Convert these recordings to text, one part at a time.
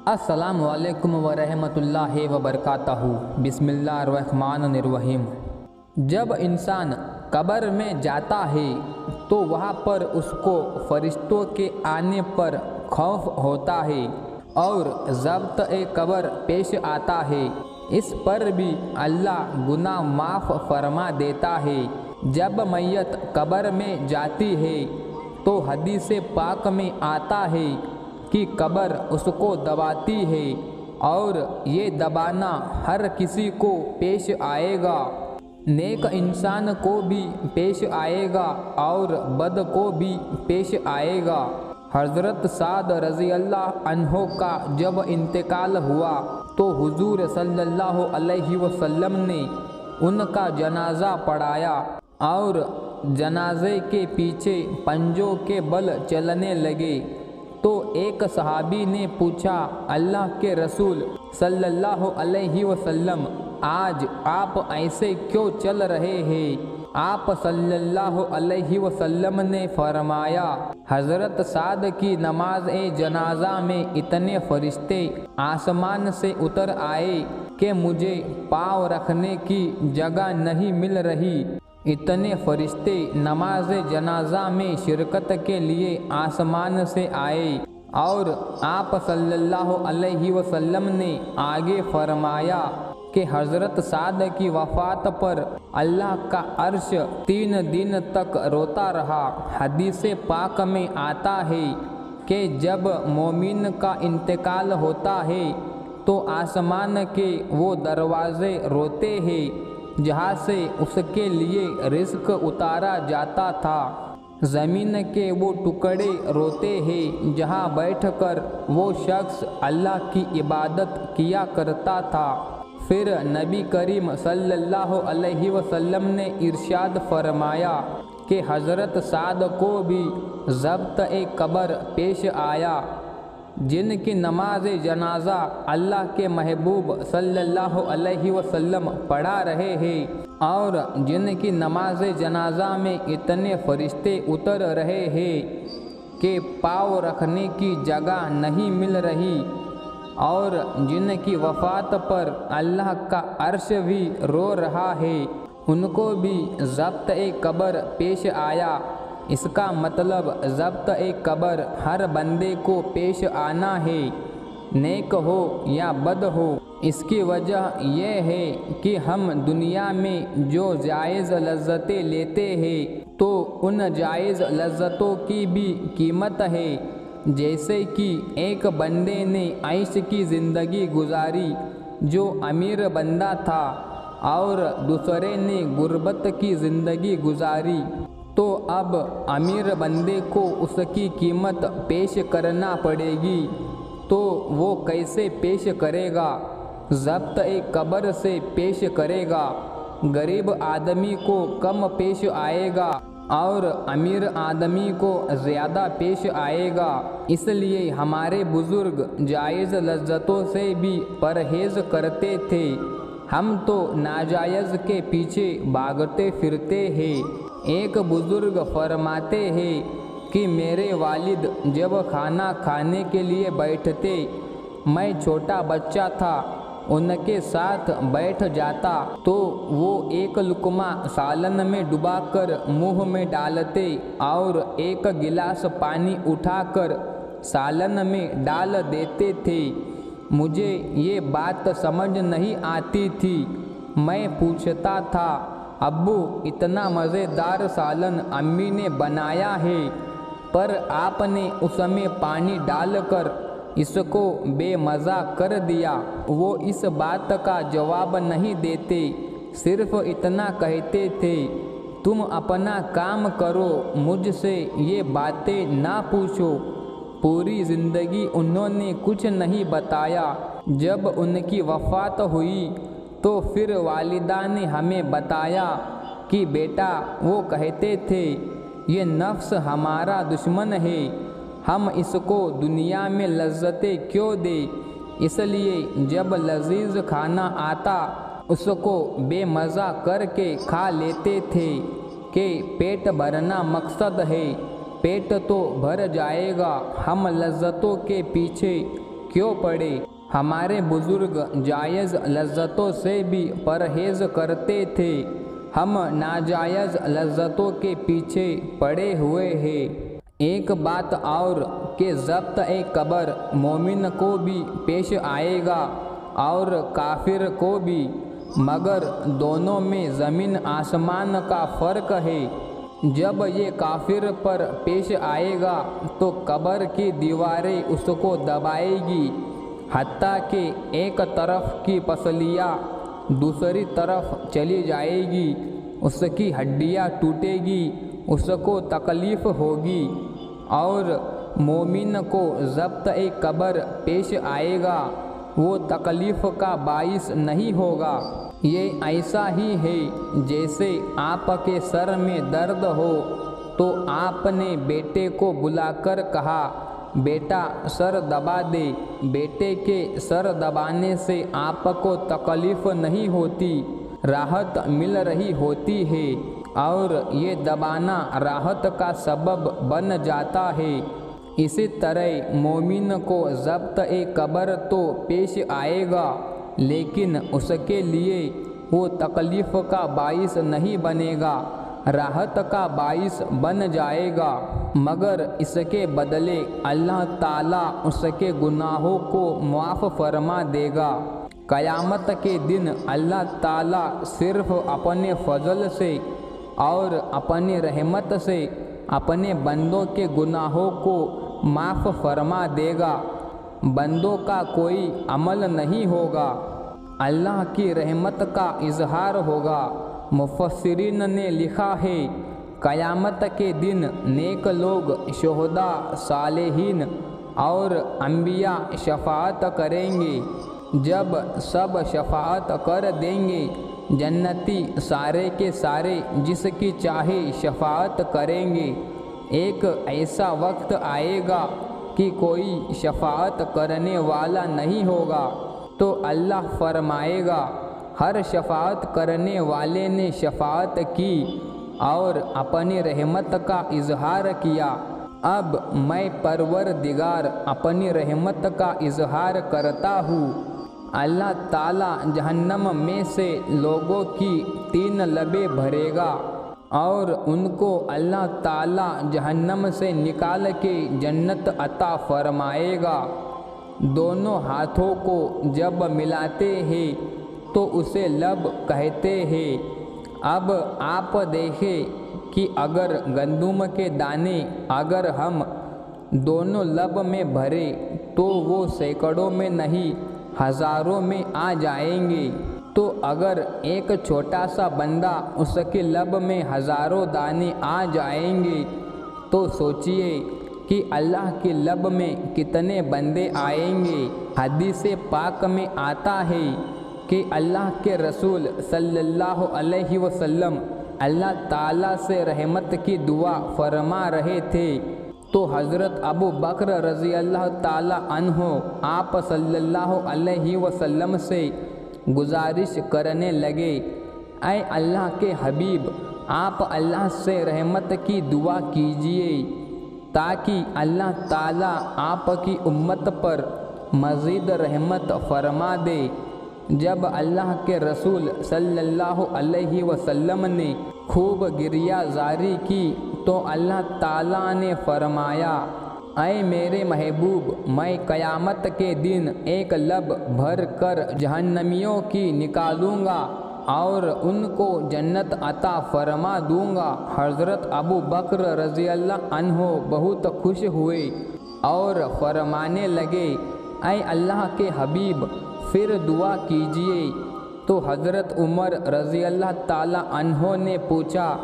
السلام علیکم ورحمۃ اللہ وبرکاتہ۔ بسم اللہ الرحمن الرحیم۔ جب انسان قبر میں جاتا ہے تو وہاں پر اس کو فرشتوں کے آنے پر خوف ہوتا ہے اور ضبط قبر پیش آتا ہے۔ اس پر بھی اللہ گناہ معاف فرما دیتا ہے۔ جب میت قبر میں جاتی ہے تو حدیث پاک میں آتا ہے کہ قبر اس کو دباتی ہے اور یہ دبانا ہر کسی کو پیش آئے گا، نیک انسان کو بھی پیش آئے گا اور بد کو بھی پیش آئے گا۔ حضرت سعد رضی اللہ عنہ کا جب انتقال ہوا تو حضور صلی اللہ علیہ وسلم نے ان کا جنازہ پڑھایا اور جنازے کے پیچھے پنجوں کے بل چلنے لگے۔ تو ایک صحابی نے پوچھا، اللہ کے رسول صلی اللہ علیہ وسلم، آج آپ ایسے کیوں چل رہے ہیں؟ آپ صلی اللہ علیہ وسلم نے فرمایا، حضرت سعد کی نماز جنازہ میں اتنے فرشتے آسمان سے اتر آئے کہ مجھے پاؤں رکھنے کی جگہ نہیں مل رہی۔ اتنے فرشتے نماز جنازہ میں شرکت کے لیے آسمان سے آئے اور آپ صلی اللہ علیہ وسلم نے آگے فرمایا کہ حضرت سعد کی وفات پر اللہ کا عرش 3 دن تک روتا رہا۔ حدیث پاک میں آتا ہے کہ جب مومن کا انتقال ہوتا ہے تو آسمان کے وہ دروازے روتے ہیں جہاں سے اس کے لیے رزق اتارا جاتا تھا، زمین کے وہ ٹکڑے روتے ہیں جہاں بیٹھ کر وہ شخص اللہ کی عبادت کیا کرتا تھا۔ پھر نبی کریم صلی اللہ علیہ وسلم نے ارشاد فرمایا کہ حضرت سعد کو بھی ضبط قبر پیش آیا، جن کی نماز جنازہ اللہ کے محبوب صلی اللہ علیہ وسلم پڑھا رہے ہیں اور جن کی نماز جنازہ میں اتنے فرشتے اتر رہے ہیں کہ پاؤں رکھنے کی جگہ نہیں مل رہی اور جن کی وفات پر اللہ کا عرش بھی رو رہا ہے، ان کو بھی ضبط قبر پیش آیا۔ اس کا مطلب ضبط قبر ہر بندے کو پیش آنا ہے، نیک ہو یا بد ہو۔ اس کی وجہ یہ ہے کہ ہم دنیا میں جو جائز لذتیں لیتے ہیں تو ان جائز لذتوں کی بھی قیمت ہے۔ جیسے کہ ایک بندے نے عیش کی زندگی گزاری جو امیر بندہ تھا اور دوسرے نے غربت کی زندگی گزاری، تو اب امیر بندے کو اس کی قیمت پیش کرنا پڑے گی، تو وہ کیسے پیش کرے گا؟ ضبط قبر سے پیش کرے گا۔ غریب آدمی کو کم پیش آئے گا اور امیر آدمی کو زیادہ پیش آئے گا۔ اس لیے ہمارے بزرگ جائز لذتوں سے بھی پرہیز کرتے تھے، ہم تو ناجائز کے پیچھے بھاگتے پھرتے ہیں۔ ایک بزرگ فرماتے ہیں کہ میرے والد جب کھانا کھانے کے لیے بیٹھتے، میں چھوٹا بچہ تھا، ان کے ساتھ بیٹھ جاتا تو وہ ایک لقمہ سالن میں ڈبا کر منہ میں ڈالتے اور ایک گلاس پانی اٹھا کر سالن میں ڈال دیتے تھے۔ مجھے یہ بات سمجھ نہیں آتی تھی، میں پوچھتا تھا، ابو اتنا مزیدار سالن امی نے بنایا ہے پر آپ نے اس میں پانی ڈال کر اس کو بے مزہ کر دیا۔ وہ اس بات کا جواب نہیں دیتے، صرف اتنا کہتے تھے، تم اپنا کام کرو، مجھ سے یہ باتیں نہ پوچھو۔ پوری زندگی انہوں نے کچھ نہیں بتایا۔ جب ان کی وفات ہوئی تو پھر والدہ نے ہمیں بتایا کہ بیٹا، وہ کہتے تھے یہ نفس ہمارا دشمن ہے، ہم اس کو دنیا میں لذتیں کیوں دیں؟ اس لیے جب لذیذ کھانا آتا اس کو بے مزہ کر کے کھا لیتے تھے کہ پیٹ بھرنا مقصد ہے، پیٹ تو بھر جائے گا، ہم لذتوں کے پیچھے کیوں پڑے؟ ہمارے بزرگ جائز لذتوں سے بھی پرہیز کرتے تھے، ہم ناجائز لذتوں کے پیچھے پڑے ہوئے ہیں۔ ایک بات اور کہ ضبط قبر مومن کو بھی پیش آئے گا اور کافر کو بھی، مگر دونوں میں زمین آسمان کا فرق ہے۔ جب یہ کافر پر پیش آئے گا تو قبر کی دیواریں اس کو دبائے گی، حتیٰ کہ ایک طرف کی پسلیاں دوسری طرف چلی جائے گی، اس کی ہڈیاں ٹوٹے گی، اس کو تکلیف ہوگی، اور مومن کو ضبط قبر پیش آئے گا، وہ تکلیف کا باعث نہیں ہوگا۔ یہ ایسا ہی ہے جیسے آپ کے سر میں درد ہو تو آپ نے بیٹے کو بلا کر کہا، بیٹا سر دبا دے۔ بیٹے کے سر دبانے سے آپ کو تکلیف نہیں ہوتی، راحت مل رہی ہوتی ہے، اور یہ دبانا راحت کا سبب بن جاتا ہے۔ اسی طرح مومن کو ضبط قبر تو پیش آئے گا، لیکن اس کے لیے وہ تکلیف کا باعث نہیں بنے گا، راحت کا باعث بن جائے گا، مگر اس کے بدلے اللہ تعالیٰ اس کے گناہوں کو معاف فرما دے گا۔ قیامت کے دن اللہ تعالیٰ صرف اپنے فضل سے اور اپنی رحمت سے اپنے بندوں کے گناہوں کو معاف فرما دے گا، بندوں کا کوئی عمل نہیں ہوگا، اللہ کی رحمت کا اظہار ہوگا۔ مفسرین نے لکھا ہے، قیامت کے دن نیک لوگ، شہداء، صالحین اور انبیاء شفاعت کریں گے۔ جب سب شفاعت کر دیں گے، جنتی سارے کے سارے جس کی چاہے شفاعت کریں گے۔ ایک ایسا وقت آئے گا کہ کوئی شفاعت کرنے والا نہیں ہوگا، تو اللہ فرمائے گا، ہر شفاعت کرنے والے نے شفاعت کی اور اپنی رحمت کا اظہار کیا، اب میں پروردگار اپنی رحمت کا اظہار کرتا ہوں۔ اللہ تعالیٰ جہنم میں سے لوگوں کی 3 لبیں بھرے گا، اور ان کو اللہ تعالیٰ جہنم سے نکال کے جنت عطا فرمائے گا۔ دونوں ہاتھوں کو جب ملاتے ہیں تو اسے لب کہتے ہیں۔ اب آپ دیکھیں کہ اگر گندم کے دانے اگر ہم دونوں لب میں بھرے تو وہ سینکڑوں میں نہیں ہزاروں میں آ جائیں گے، تو اگر ایک چھوٹا سا بندہ اس کے لب میں ہزاروں دانے آ جائیں گے تو سوچئے کہ اللہ کے لب میں کتنے بندے آئیں گے۔ حدیث پاک میں آتا ہے کہ اللہ کے رسول صلی اللہ علیہ وسلم اللہ تعالیٰ سے رحمت کی دعا فرما رہے تھے، تو حضرت ابو بکر رضی اللہ تعالیٰ عنہ آپ صلی اللہ علیہ وسلم سے گزارش کرنے لگے، اے اللہ کے حبیب، آپ اللہ سے رحمت کی دعا کیجئے تاکہ اللہ تعالیٰ آپ کی امت پر مزید رحمت فرما دے۔ جب اللہ کے رسول صلی اللہ علیہ وسلم نے خوب گریہ زاری کی تو اللہ تعالیٰ نے فرمایا، اے میرے محبوب، میں قیامت کے دن ایک لب بھر کر جہنمیوں کی نکالوں گا اور ان کو جنت عطا فرما دوں گا۔ حضرت ابو بکر رضی اللہ عنہ بہت خوش ہوئے اور فرمانے لگے، اے اللہ کے حبیب، پھر دعا کیجئے۔ تو حضرت عمر رضی اللہ تعالی عنہ نے پوچھا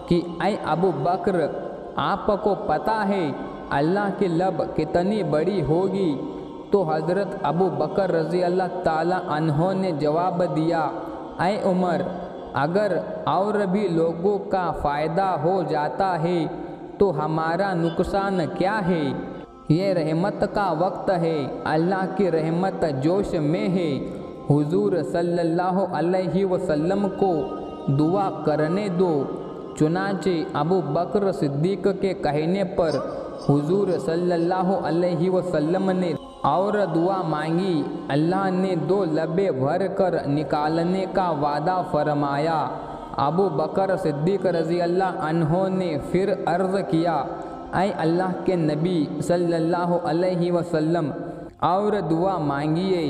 کہ اے ابو بکر، آپ کو پتہ ہے اللہ کی لب کتنی بڑی ہوگی؟ تو حضرت ابو بکر رضی اللہ تعالی عنہ نے جواب دیا، اے عمر، اگر اور بھی لوگوں کا فائدہ ہو جاتا ہے تو ہمارا نقصان کیا ہے؟ یہ رحمت کا وقت ہے، اللہ کی رحمت جوش میں ہے۔ حضور صلی اللہ علیہ وسلم کو دعا کرنے دو۔ چنانچہ ابو بکر صدیق کے کہنے پر حضور صلی اللہ علیہ وسلم نے اور دعا مانگی، اللہ نے 2 لبیں بھر کر نکالنے کا وعدہ فرمایا۔ ابو بکر صدیق رضی اللہ عنہ نے پھر عرض کیا، اے اللہ کے نبی صلی اللہ علیہ وسلم، اور دعا مانگیے۔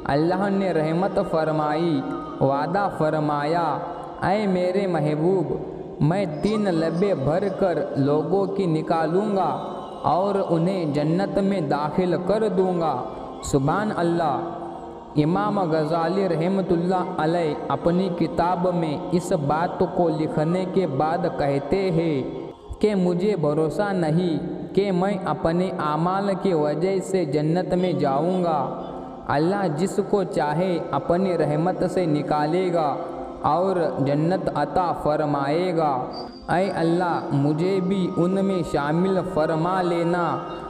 اللہ نے رحمت فرمائی، وعدہ فرمایا، اے میرے محبوب، میں 3 لبیں بھر کر لوگوں کی نکالوں گا اور انہیں جنت میں داخل کر دوں گا۔ سبحان اللہ۔ امام غزالی رحمۃ اللہ علیہ اپنی کتاب میں اس بات کو لکھنے کے بعد کہتے ہیں کہ مجھے بھروسہ نہیں کہ میں اپنے اعمال کی وجہ سے جنت میں جاؤں گا۔ اللہ جس کو چاہے اپنی رحمت سے نکالے گا اور جنت عطا فرمائے گا۔ اے اللہ مجھے بھی ان میں شامل فرما لینا۔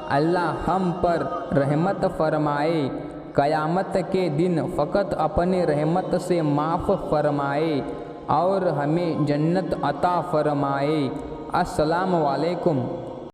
اللہ ہم پر رحمت فرمائے، قیامت کے دن فقط اپنی رحمت سے معاف فرمائے اور ہمیں جنت عطا فرمائے۔ السلام علیکم۔